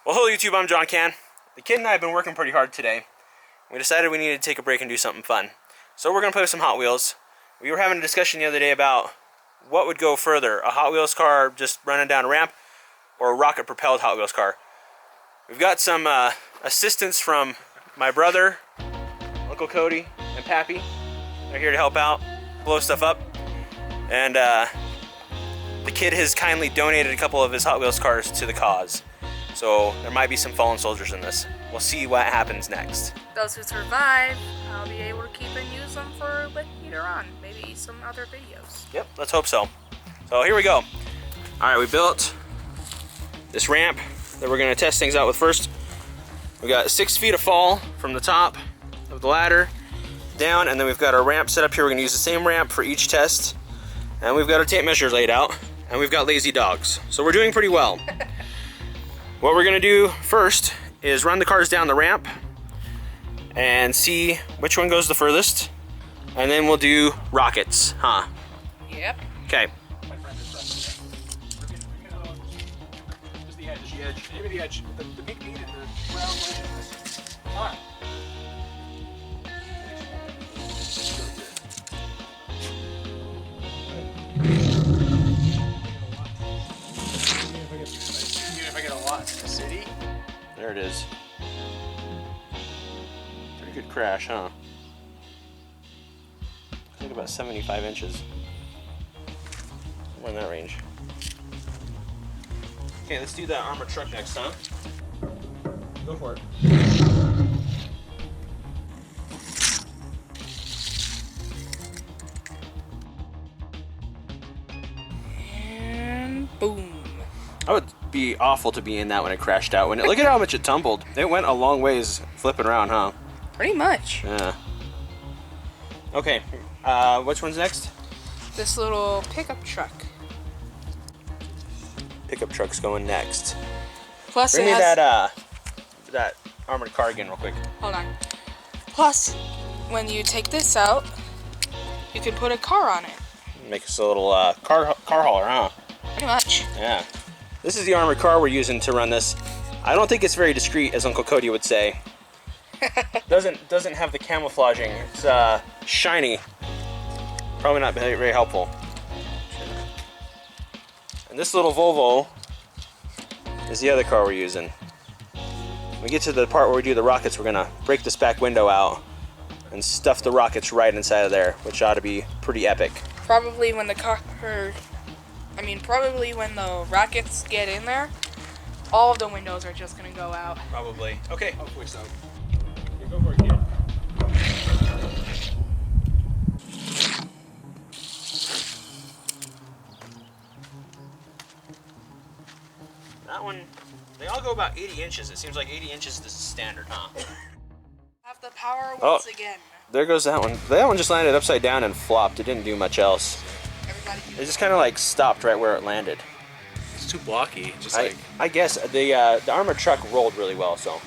Well, hello YouTube, I'm John Cann. The kid and I have been working pretty hard today. We decided we needed to take a break and do something fun. So we're going to play with some Hot Wheels. We were having a discussion the other day about what would go further, a Hot Wheels car just running down a ramp or a rocket-propelled Hot Wheels car. We've got some assistance from my brother, Uncle Cody, and Pappy. They're here to help out, blow stuff up. And the kid has kindly donated a couple of his Hot Wheels cars to the cause. So there might be some fallen soldiers in this. We'll see what happens next. Those who survive, I'll be able to keep and use them for later on. Maybe some other videos. Yep, let's hope so. So here we go. Alright, we built this ramp that we're going to test things out with first. We got 6 feet of fall from the top of the ladder down, and then we've got our ramp set up here. We're going to use the same ramp for each test. And we've got our tape measure laid out, and we've got lazy dogs. So we're doing pretty well. What we're gonna do first is run the cars down the ramp and see which one goes the furthest, and then we'll do rockets, huh? Yep. Okay. Just the edge. Maybe the edge. The big beat and the brown one. All right. City. There it is. Pretty good crash, huh? I think about 75 inches. Somewhere in that range. Okay, let's do that armored truck next, huh? Go for it. And boom. I would be awful to be in that when it crashed out. Look at how much it tumbled. It went a long ways flipping around, huh? Pretty much. Yeah. Okay, which one's next? This little pickup truck. Pickup truck's going next. Plus Bring it me has... that armored car again real quick. Hold on. Plus, when you take this out, you can put a car on it. Make us a little car hauler, huh? Pretty much. Yeah. This is the armored car we're using to run this. I don't think it's very discreet, as Uncle Cody would say. doesn't have the camouflaging. It's shiny. Probably not very helpful. And this little Volvo is the other car we're using. When we get to the part where we do the rockets, we're gonna break this back window out and stuff the rockets right inside of there, which ought to be pretty epic. Probably when the probably when the rockets get in there, all of the windows are just gonna go out. Probably. Okay. Hopefully so. Yeah, go for it, kid. That one, they all go about 80 inches. It seems like 80 inches is the standard, huh? Have the power once again. There goes that one. That one just landed upside down and flopped. It didn't do much else. It just kind of like stopped right where it landed. It's too blocky. I guess the armored truck rolled really well, so.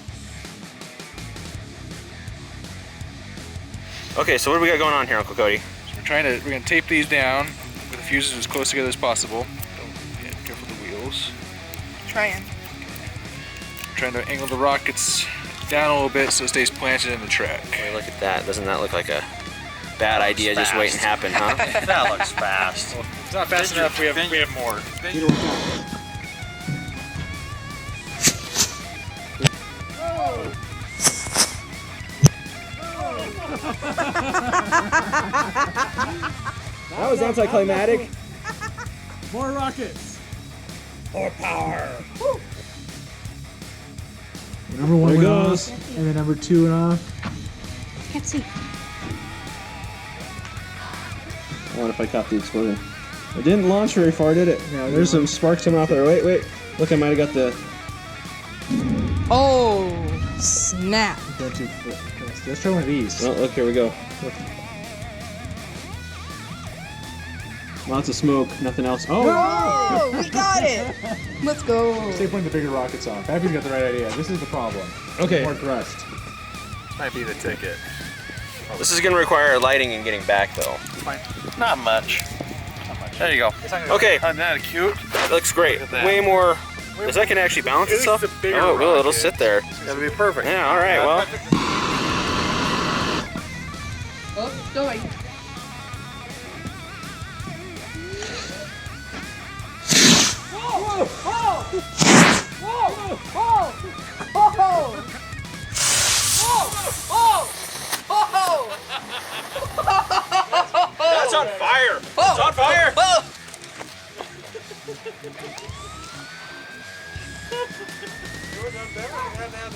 Okay, so what do we got going on here, Uncle Cody? So we're gonna tape these down with the fuses as close together as possible. Don't get careful with the wheels. Trying. Trying to angle the rockets down a little bit so it stays planted in the track. Hey, look at that. Doesn't that look like a bad idea just waiting to happen, huh? That looks fast. Well, it's not fast enough. We have more. That was anticlimactic. More rockets. More power. Woo. Number one went off, and then number 2 went off. Can't see. I wonder if I caught the explosion. It didn't launch very far, did it? No, There's some sparks coming off there. Wait. Look, I might have got the... Oh, snap. Going too fast. Let's try one of these. Oh, look, here we go. Lots of smoke, nothing else. Oh! Oh, we got it. Let's go. Stay putting the bigger rockets on. Pappy's got the right idea. This is the problem. Okay. More thrust. Might be the ticket. This is going to require lighting and getting back, though. Fine. Not much. There you go. Okay. Isn't that cute? That looks great. Look at that. Way more Is that gonna actually balance At least itself? the bigger Oh, it will. It'll rocket. sit there. That'll be perfect. Yeah. All right. Well. Oh, it's going. That's on fire. It's on fire.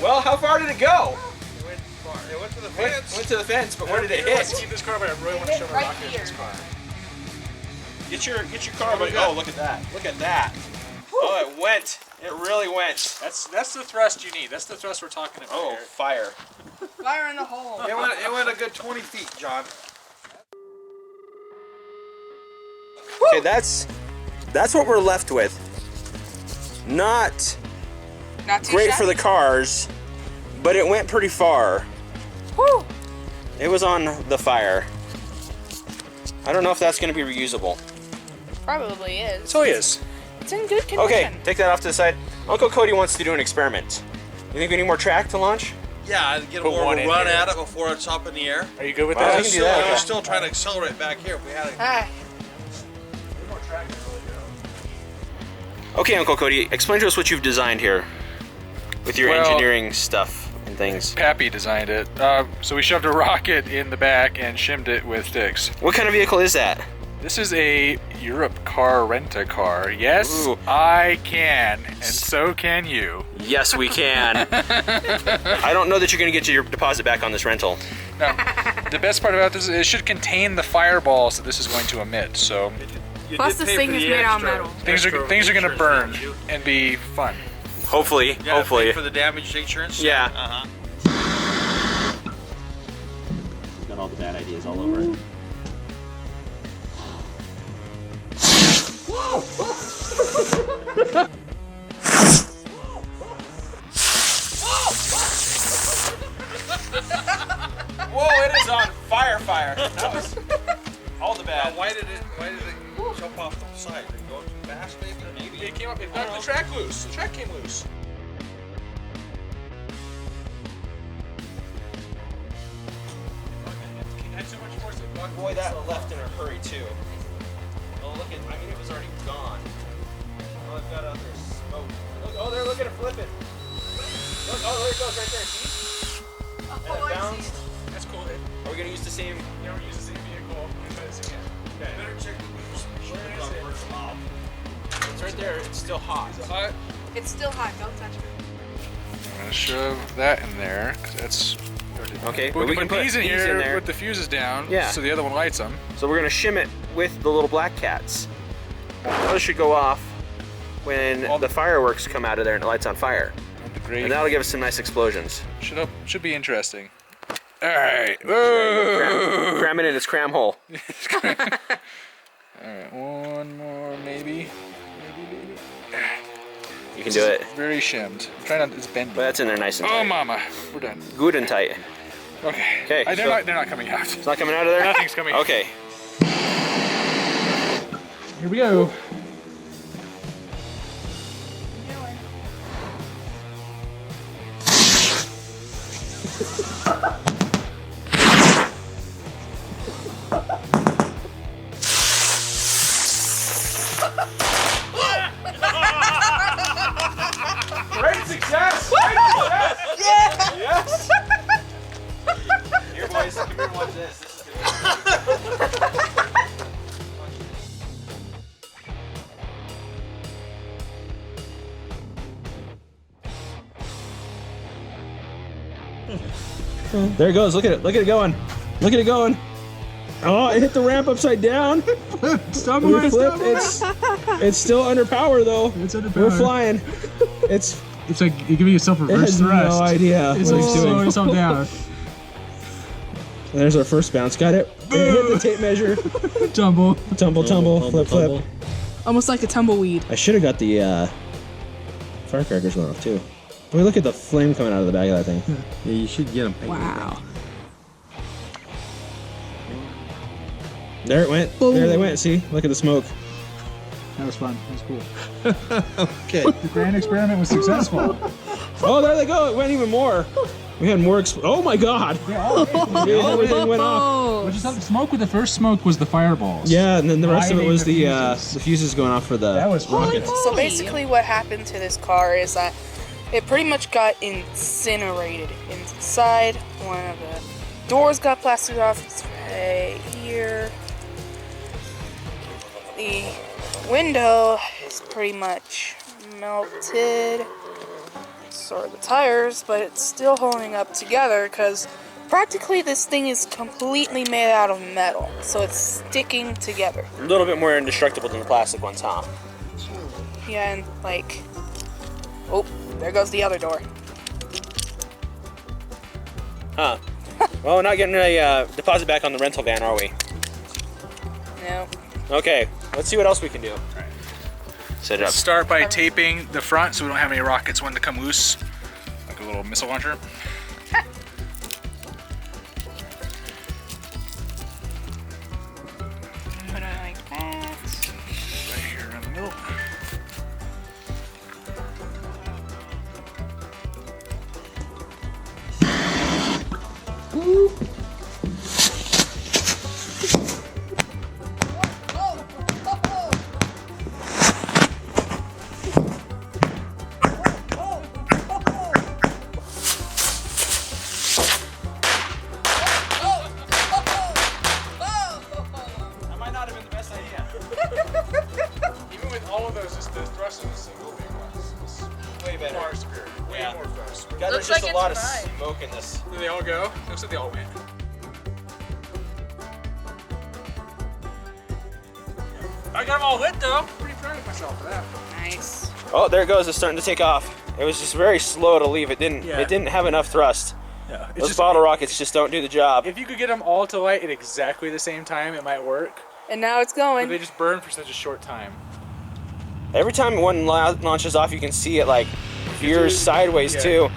Well, how far did it go? It went to the Went to the fence, but where did it hit? Keep this car, but I really want to show my Right rocket in here. this car. Get your car. Oh, look at that. Look at that. Oh, it went. It really went. That's the thrust you need. That's the thrust we're talking about. Oh, here. fire. Fire in the hole. It went a good 20 feet, John. Okay, that's what we're left with. Not Not too great for shabby. the cars, but it went pretty far. Whew. It was on the fire. I don't know if that's going to be reusable. Probably is. So he is. It's in good condition. Okay, take that off to the side. Uncle Cody wants to do an experiment. You think we need more track to launch? Yeah, I'd get Put more one of a in run here. at it before it's up in the air. Are you good with Well, that? we can do that, I yeah. was still trying to accelerate back here. If we had a Ah, Okay, Uncle Cody, explain to us what you've designed here with your Well- engineering stuff and things. Pappy designed it. So we shoved a rocket in the back and shimmed it with sticks. What kind of vehicle is that? This is a Europe car rent-a-car. Yes, Ooh. I can, and so can you. Yes, we can. I don't know that you're going to get your deposit back on this rental. Now, the best part about this is it should contain the fireballs that this is going to emit. So Plus this thing is made out of metal. things are going to burn and be fun. Hopefully, yeah, hopefully. for the damage insurance. Yeah. Got all the bad ideas all over it. Whoa, it is on fire. That was all the bad. Why did it jump off the side? Did it go too fast? Maybe. It came up. It knocked the track loose. The track came loose. Boy, that left in a hurry too. Oh, look at, I mean, it was already gone. Oh, I've got other smoke. Look, oh, they're looking at flipping. Look, oh, there it goes right there, see? And it bounced. That's cool. Are we going to use the same? You never use the same vehicle because you can. Okay. Better check the loose. It's right there, it's still hot. Hot. It's still hot. Don't touch it. I'm gonna shove that in there because that's. Okay, But we can put these in these here in there. with the fuses down. Yeah. So the other one lights them. So we're going to shim it with the little black cats. Those should go off when the fireworks come out of there and it lights on fire. The great. And that'll give us some nice explosions. Should be interesting. All right. Whoa. Cram it in its cram hole. All right. One more, maybe. You can do it. Very shimmed. Try not. It's bending. But that's in there nice and Oh, tight. mama. We're done. Good and tight. Okay. Okay, They're so- not coming out. It's not coming out of there? Nothing's coming out. Okay. Here we go. Great success! Great success! Yes! Here, boys, come here and watch this. This is There it goes. Look at it. Look at it going. Look at it going. Oh, it hit the ramp upside down. Stop We it, flipped. stop it. It's still under power though. It's under We're power. flying. It's It's like you're giving yourself it reverse has thrust. no idea It's what like it's slowing doing. yourself down. There's our first bounce. Got it. It hit the tape measure. Tumble. Tumble. Flip, flip. Almost like a tumbleweed. I should have got the firecrackers going off too. Boy, look at the flame coming out of the back of that thing. Yeah, you should get them. Wow. There it went. There they went. See? Look at the smoke. That was fun. That was cool. Okay. The grand experiment was successful. Oh, there they go. It went even more. We had more. Oh my God! Everything went off. Which is something. Smoke with the first smoke was the fireballs. Yeah, and then the rest of it Lighting was the the fuses going off for the That was fun. rockets. So basically what happened to this car is that it pretty much got incinerated inside. One of the doors got plastered off. It's right here. The window is pretty much melted. So are the tires, but it's still holding up together because practically this thing is completely made out of metal. So it's sticking together. A little bit more indestructible than the plastic ones, huh? Yeah, and like, oh, there goes the other door. Huh. Well, we're not getting a deposit back on the rental van, are we? No. Okay, let's see what else we can do. Set it up. Let's start by taping the front so we don't have any rockets when to come loose, like a little missile launcher. Put it like that. Right here in the middle. That might not have been the best idea. Even with all of those, just the thrust of the single big ones is Way better. far superior. Way Yeah. more thrust. God, there's Looks just like a lot of it's fine. smoke in this. Did they all go? Looks like they all went. I got them all lit though. Pretty proud of myself for that. Nice. Oh, there it goes. It's starting to take off. It was just very slow to leave. It didn't. Yeah. It didn't have enough thrust. Yeah. Those bottle rockets just don't do the job. If you could get them all to light at exactly the same time, it might work. And now it's But going. they just burn for such a short time. Every time one launches off, you can see it like veers sideways Yeah. too.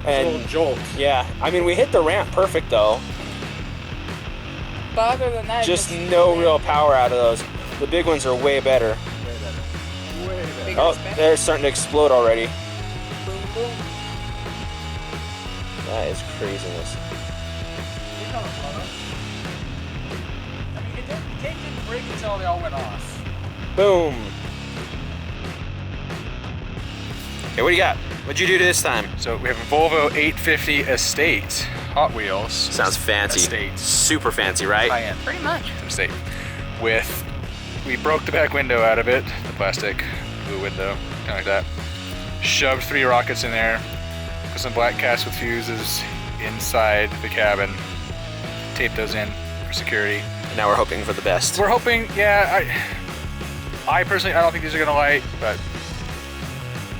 It's a little And jolt. yeah, I mean we hit the ramp perfect though. But other than that, Just it's no real power out of those. The big ones are way better. bigger Oh, spin. they're starting to explode already. Boom, boom. That is craziness. I mean, the tape didn't break until they all went off. Boom. Okay, what do you got? What'd you do this time? So we have a Volvo 850 Estate Hot Wheels. Sounds fancy. Estate. Super fancy, right? High end. Pretty much. Estate. We broke the back window out of it, the plastic blue window, kind of like that. Shoved 3 rockets in there, put some black cast with fuses inside the cabin, taped those in for security. Now we're hoping for the best. We're hoping, yeah, I personally, I don't think these are gonna light, but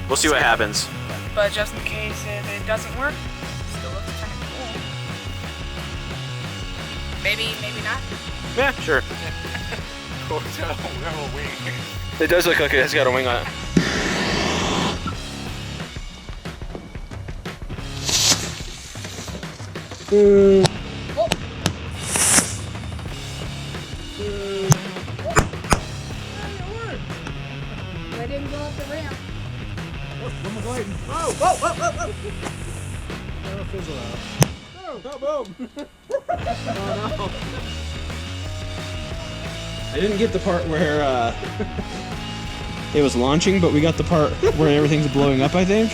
We'll see what happens. But just in case if it doesn't work, still looks kind of cool. Maybe, maybe not. Yeah, sure. hotel wing. It does look like it has got a wing on it. I didn't go up the ramp. I didn't get the part where it was launching, but we got the part where everything's blowing up, I think.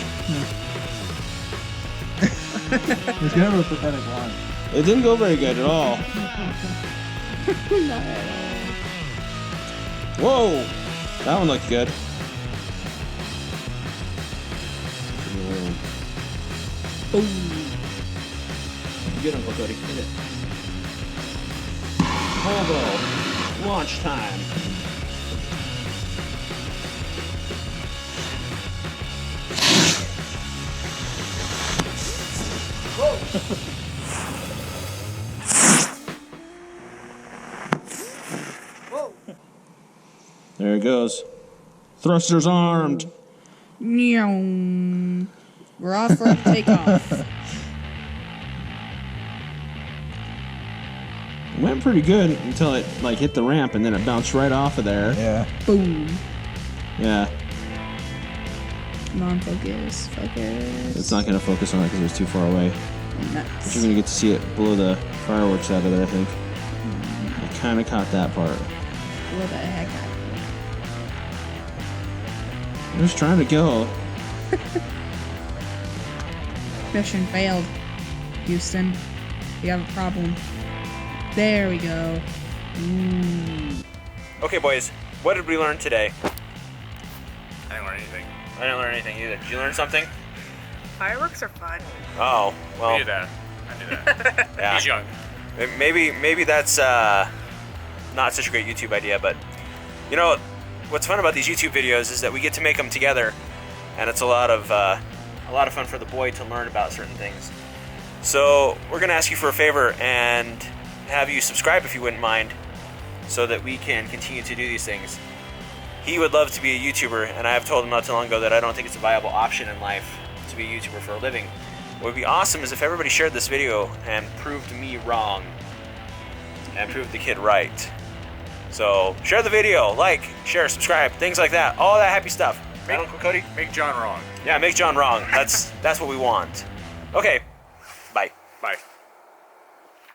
It's kind of a pathetic launch. It didn't go very good at all. Whoa! That one looked good. Get him, Cody. Hit it. Volvo. Launch time. There it goes. Thrusters armed. We're off for takeoff. It went pretty good until it like hit the ramp and then it bounced right off of there. Yeah. Boom. Yeah. Non-focus. Focus. It's not gonna focus on it because it was too far away. But Nuts. you're gonna get to see it blow the fireworks out of it, I think. I kinda caught that part. Blow the heck out of it. I was trying to go. Mission failed. Houston, we have a problem. There we go. Okay, boys, what did we learn today? I didn't learn anything. I didn't learn anything either. Did you learn something? Fireworks are fun. Oh, well, I knew that. yeah. He's young. Maybe that's not such a great YouTube idea, but you know what's fun about these YouTube videos is that we get to make them together, and it's a lot of fun for the boy to learn about certain things. So we're gonna ask you for a favor and have you subscribe if you wouldn't mind, so that we can continue to do these things. He would love to be a YouTuber, and I have told him not too long ago that I don't think it's a viable option in life to be a YouTuber for a living. What would be awesome is if everybody shared this video and proved me wrong and proved the kid right. So share the video, like, share, subscribe, things like that, all that happy stuff. Right, Uncle Cody? Make John wrong. Yeah, make John wrong. That's what we want. Okay, bye. Bye.